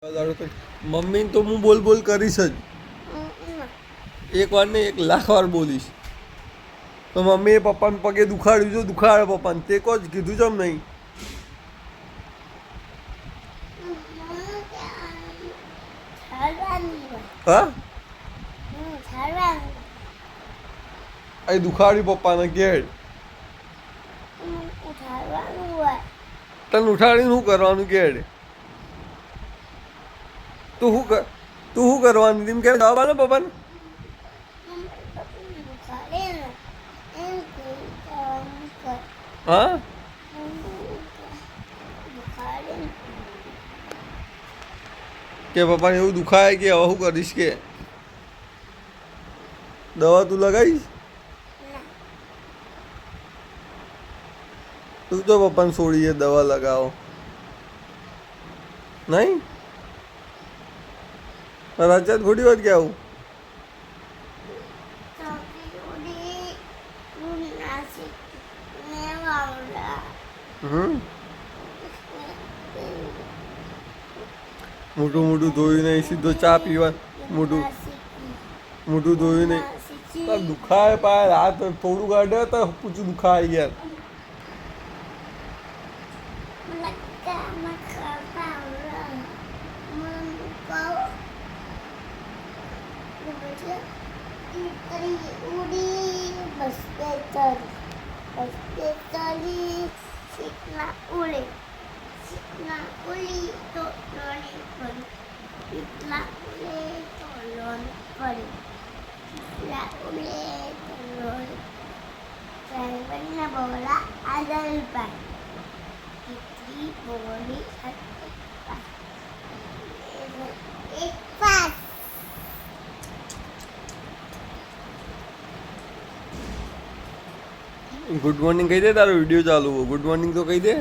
Mummy તો હું બોલ બોલ કરીશ જ, એક વાર ને 1,00,000 વાર બોલીશ. તો મમ્મીએ પપ્પાને પગે દુખાડ્યું, જો દુખાડે પપ્પાને, તે કહો જ કીધું જમ નહીં. હા અહીં દુખાડ્યું પપ્પાને ઘેર. તને ઉઠાડીને શું કરવાનું ઘેર? તું શું કરવાનું તેમ કે જવાબ આલે પપ્પાને. હા કે પપ્પાને એવું દુખાય કે હવે શું કરીશ કે દવા તું લગાવીશ? તું તો પપ્પાને છોડીએ દવા લગાવો નહીં. રાજા ખોટી વાત કે આવું મોટું મોટું ધોયું નહીં, સીધો ચા પીવા મોટું ધોયું નહીં. દુખાય પાય હાથ થોડું કાઢે તો પૂછું દુખાય યાર. ગુડ મોર્નિંગ કહી દે, તારો વિડીયો ચાલુ. ગુડ મોર્નિંગ તો કહી દે.